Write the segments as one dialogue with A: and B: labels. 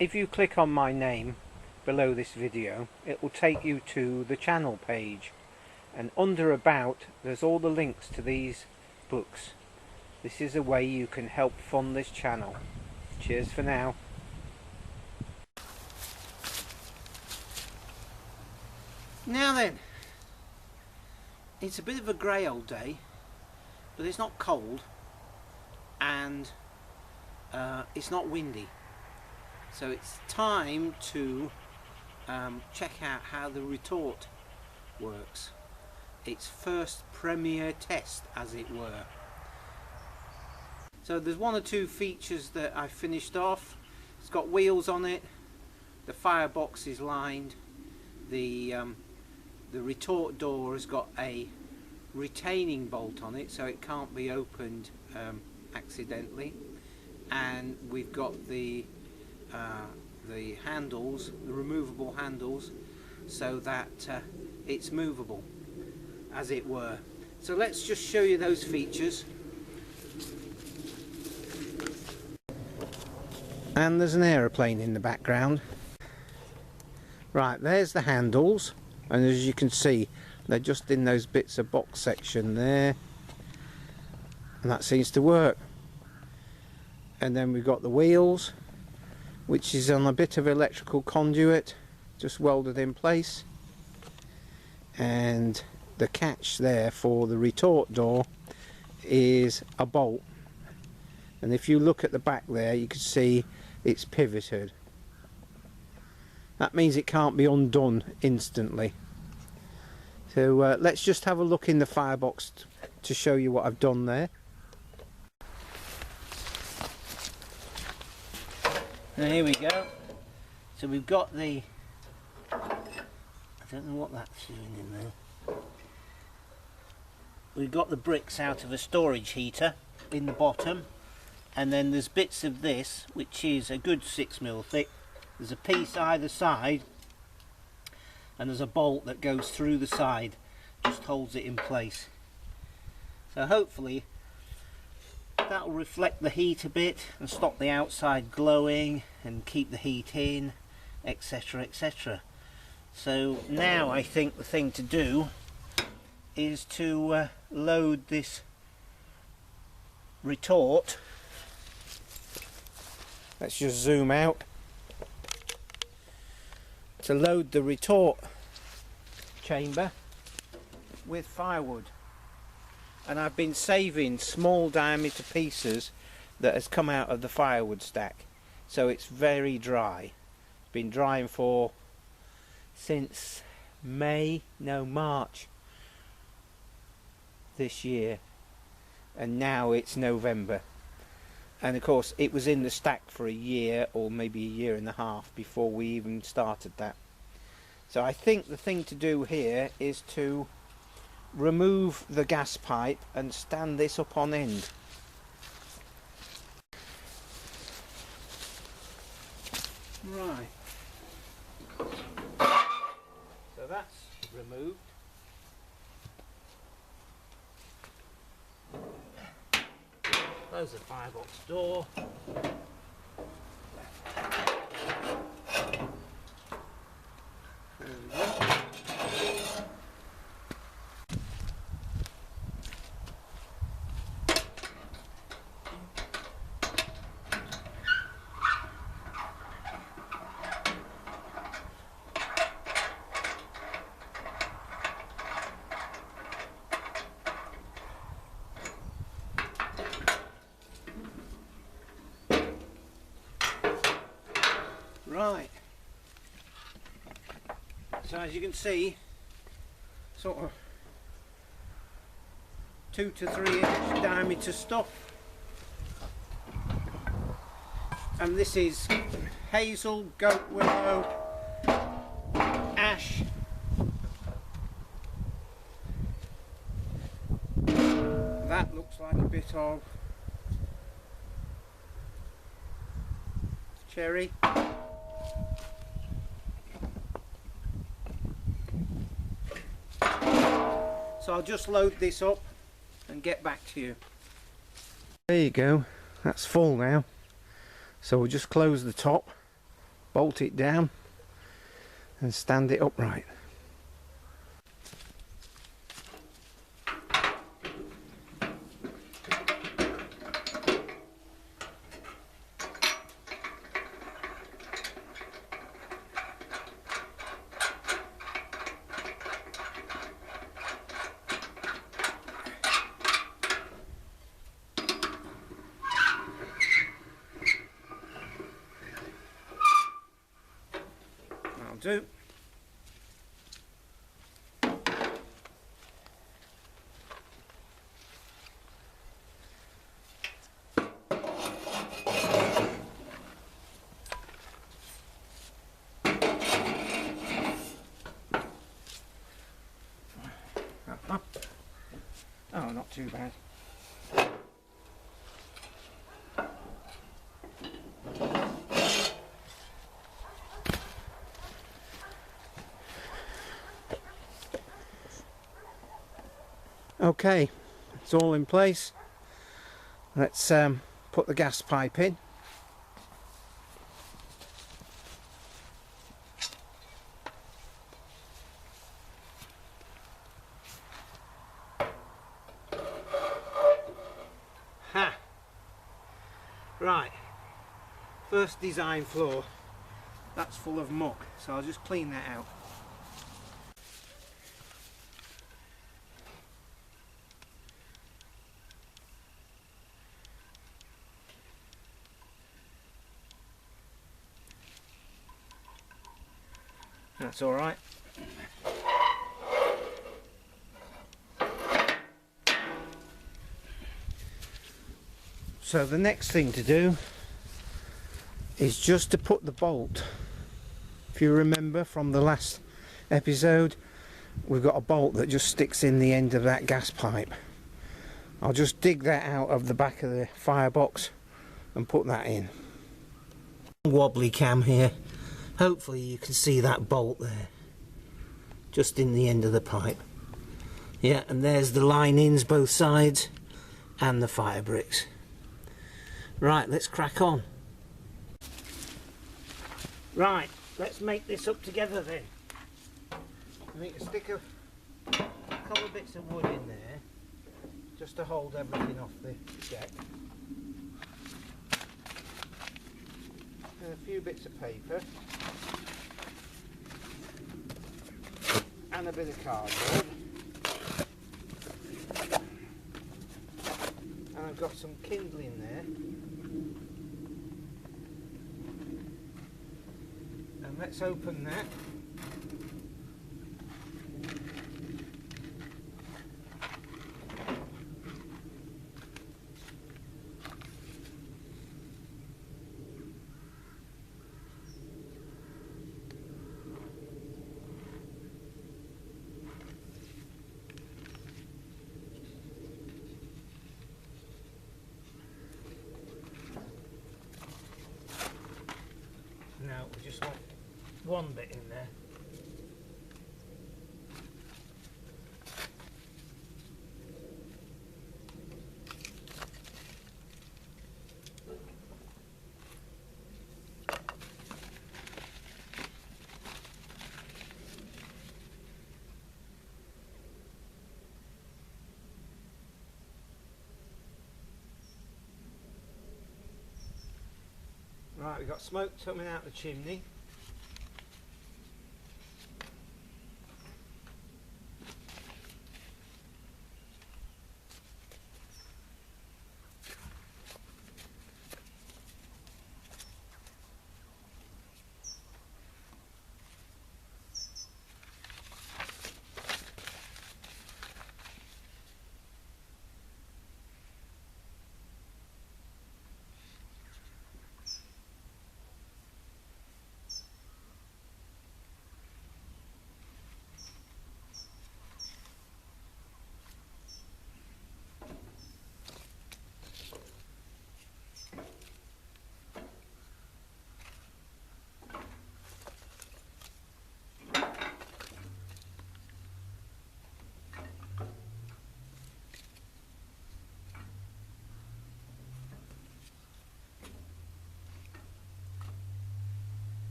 A: If you click on my name below this video, it will take you to the channel page, and under About there's all the links to these books. This is a way you can help fund this channel. Cheers for now. Now then, it's a bit of a grey old day, but it's not cold and it's not windy. So it's time to check out how the retort works. Its first premiere test, as it were. So there's one or two features that I finished off. It's got wheels on it, the firebox is lined, the retort door has got a retaining bolt on it so it can't be opened accidentally, and we've got the handles, the removable handles, so that it's movable, as it were. So let's just show you those features. And there's an aeroplane in the background. Right, there's the handles, and as you can see they're just in those bits of box section there, and that seems to work. And then we've got the wheels, which is on a bit of electrical conduit just welded in place, and the catch there for the retort door is a bolt, and if you look at the back there you can see it's pivoted. That means it can't be undone instantly. So let's just have a look in the firebox to show you what I've done there. And here we go. So we've got the, I don't know what that's doing in there. We've got the bricks out of a storage heater in the bottom, and then there's bits of this which is a good 6mm thick. There's a piece either side, and there's a bolt that goes through the side, just holds it in place. So hopefully that will reflect the heat a bit and stop the outside glowing and keep the heat in, etc, etc. So now I think the thing to do is to load this retort. Let's just zoom out. To load the retort chamber with firewood, and I've been saving small diameter pieces that has come out of the firewood stack, so it's very dry. It's been drying for since March this year, and now it's November, and of course it was in the stack for a year or maybe a year and a half before we even started that. So I think the thing to do here is to remove the gas pipe and stand this up on end. Right, so that's removed. Close the firebox door. There we go. Right, so as you can see, sort of 2 to 3 inch diameter stuff, and this is hazel, goat willow, ash, that looks like a bit of cherry. So I'll just load this up and get back to you. There you go, that's full now. So we'll just close the top
B: bolt it down and stand it upright. That'll do. Oh, not too bad. Okay, it's all in place. Let's put the gas pipe in. Ha! Right, first design floor, that's full of muck, so I'll just clean that out. That's all right. So the next thing to do is just to put the bolt. If you remember from the last episode, we've got a bolt that just sticks in the end of that gas pipe. I'll just dig that out of the back of the firebox and put that in. Wobbly cam here. Hopefully you can see that bolt there, just in the end of the pipe. Yeah, and there's the linings both sides and the fire bricks. Right, let's crack on. Right, let's make this up together then. I need to stick a couple of bits of wood in there just to hold everything off the deck. And a few bits of paper. And a bit of cardboard. And I've got some kindling there. And let's open that. Now we just want one bit in there. Right, we've got smoke coming out the chimney.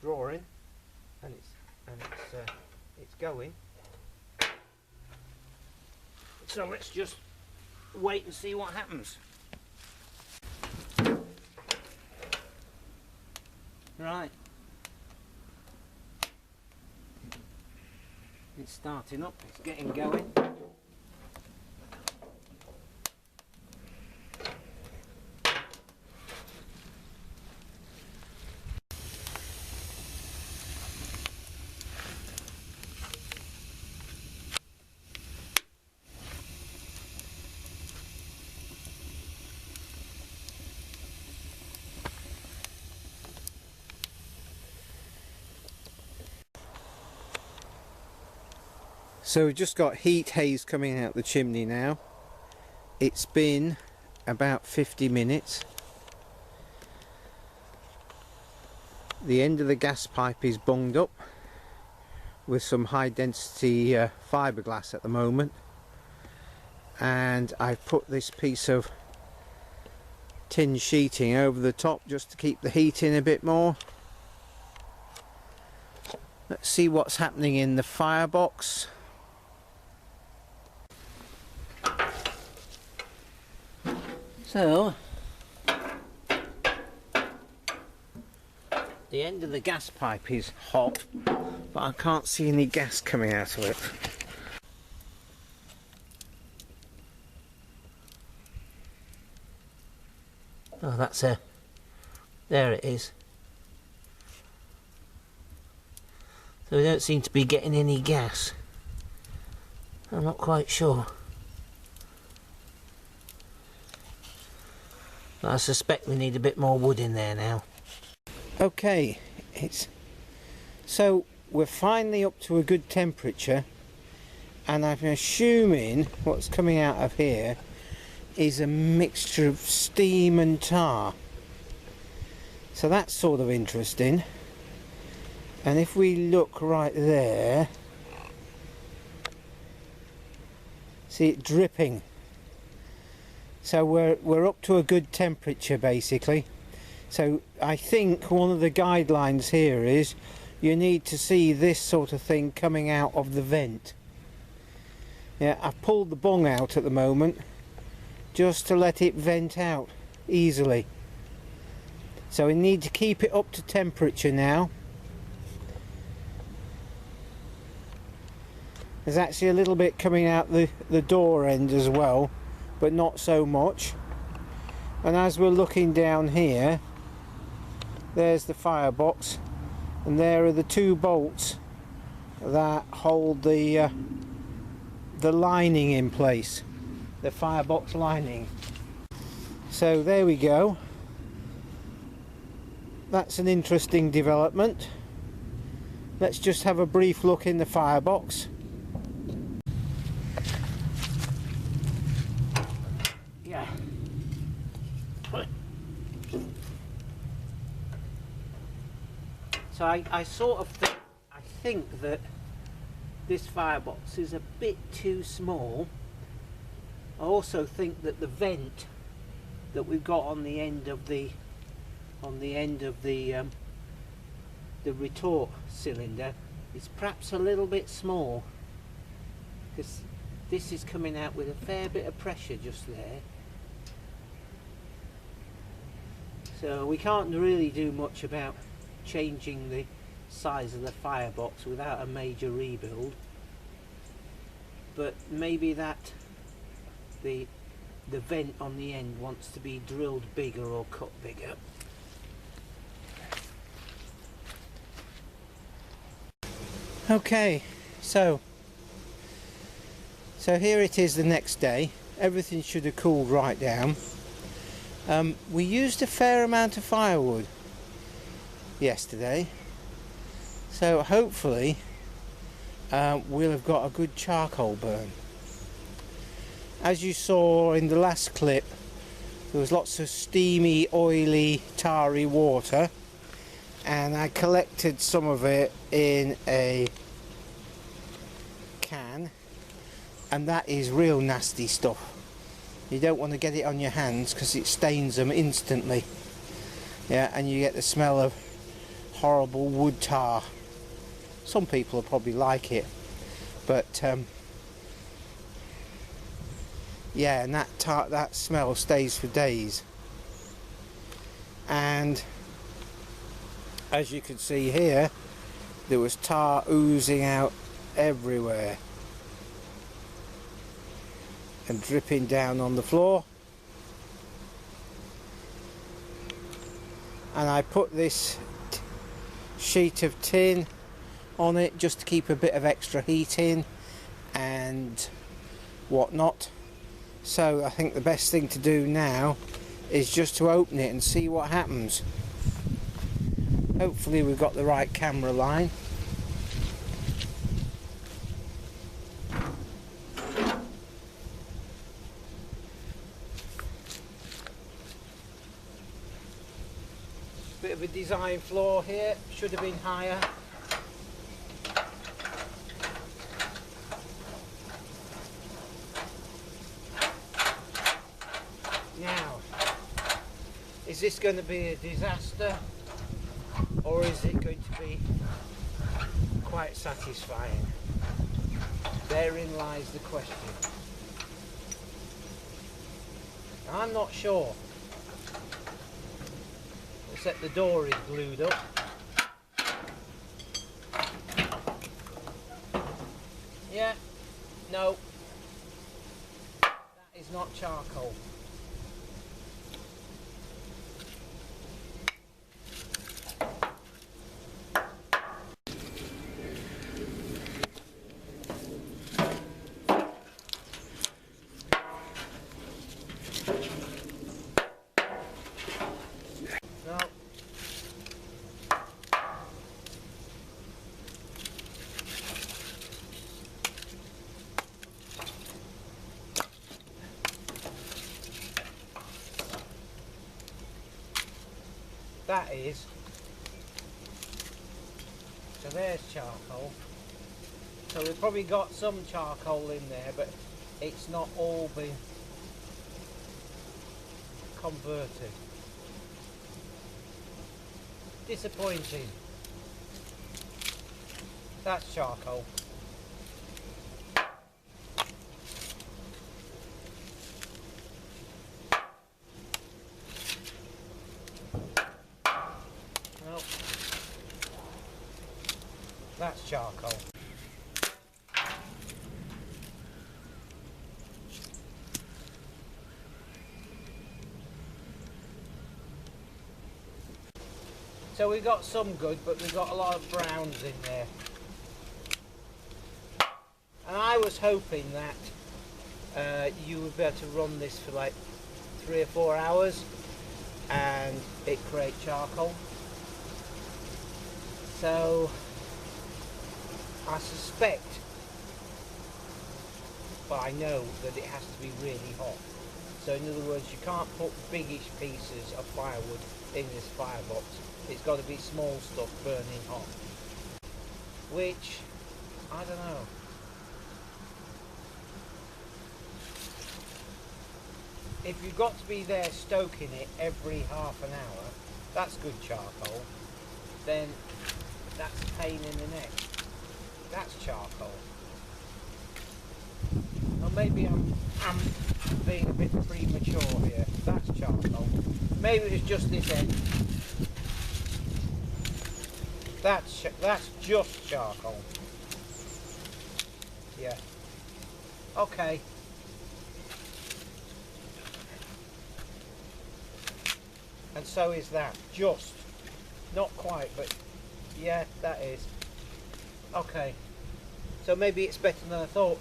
B: drawing, and it's going. So let's just wait and see what happens. Right. It's starting up, it's getting going. So we've just got heat haze coming out the chimney now. It's been about 50 minutes. The end of the gas pipe is bunged up with some high density fiberglass at the moment, and I've put this piece of tin sheeting over the top just to keep the heat in a bit more. Let's see what's happening in the firebox. So, the end of the gas pipe is hot, but I can't see any gas coming out of it. Oh, that's there it is. So we don't seem to be getting any gas. I'm not quite sure. I suspect we need a bit more wood in there now. Okay, so we're finally up to a good temperature, and I'm assuming what's coming out of here is a mixture of steam and tar. So that's sort of interesting. And if we look right there, see it dripping. So we're up to a good temperature basically. So I think one of the guidelines here is you need to see this sort of thing coming out of the vent. Yeah, I've pulled the bung out at the moment just to let it vent out easily. So we need to keep it up to temperature now. There's actually a little bit coming out the door end as well, but not so much. And as we're looking down here, there's the firebox, and there are the two bolts that hold the lining in place, the firebox lining. So there we go. That's an interesting development. Let's just have a brief look in the firebox. So I sort of think that this firebox is a bit too small. I also think that the vent that we've got on the end of the retort cylinder is perhaps a little bit small, because this is coming out with a fair bit of pressure just there. So we can't really do much about changing the size of the firebox without a major rebuild, but maybe that the vent on the end wants to be drilled bigger or cut bigger. Okay, so here it is the next day. Everything should have cooled right down. We used a fair amount of firewood yesterday, so hopefully we'll have got a good charcoal burn. As you saw in the last clip, there was lots of steamy, oily, tarry water, and I collected some of it in a can, and that is real nasty stuff. You don't want to get it on your hands because it stains them instantly. Yeah, and you get the smell of horrible wood tar. Some people will probably like it, but yeah, and that smell stays for days. And as you can see here, there was tar oozing out everywhere and dripping down on the floor. And I put this sheet of tin on it just to keep a bit of extra heat in and whatnot. So I think the best thing to do now is just to open it and see what happens. Hopefully we've got the right camera line. Bit of a design flaw here, should have been higher. Now, is this going to be a disaster, or is it going to be quite satisfying? Therein lies the question. I'm not sure. Except the door is glued up. Yeah, no, that is not charcoal. No. That is. So there's charcoal. So we've probably got some charcoal in there, but it's not all been converted. Disappointing. That's charcoal. No. That's charcoal. So we got some good, but we got a lot of browns in there. And I was hoping that you would be able to run this for like 3 or 4 hours and it create charcoal. So I suspect, but I know that it has to be really hot. So in other words, you can't put biggish pieces of firewood in this firebox. It's got to be small stuff burning hot. Which, I don't know. If you've got to be there stoking it every half an hour, that's good charcoal. Then that's a pain in the neck. That's charcoal. Or maybe I'm being a bit premature here. That's charcoal. Maybe it's just this end. That's just charcoal. Yeah. Okay. And so is that. Just. Not quite, but yeah, that is. Okay. So maybe it's better than I thought.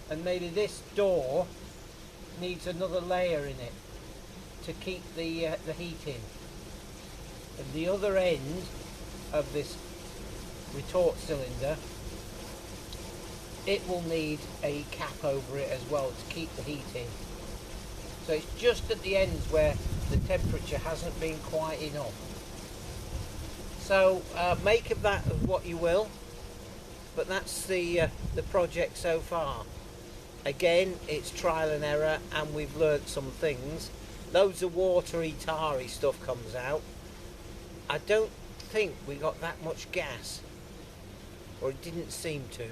B: And maybe this door needs another layer in it to keep the heat in. And the other end of this retort cylinder, it will need a cap over it as well to keep the heat in. So it's just at the ends where the temperature hasn't been quite enough. So make of that what you will, but that's the project so far. Again, it's trial and error, and we've learnt some things. Loads of watery, tarry stuff comes out. I don't
A: think we got that much gas, or it didn't seem to.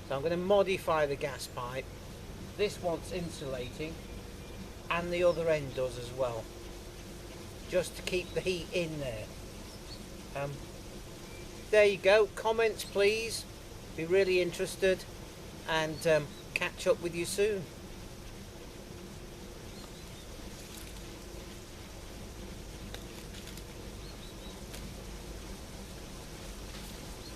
A: So I'm going to modify the gas pipe. This wants insulating, and the other end does as well, just to keep the heat in there. There you go. Comments please, be really interested, and catch up with you soon.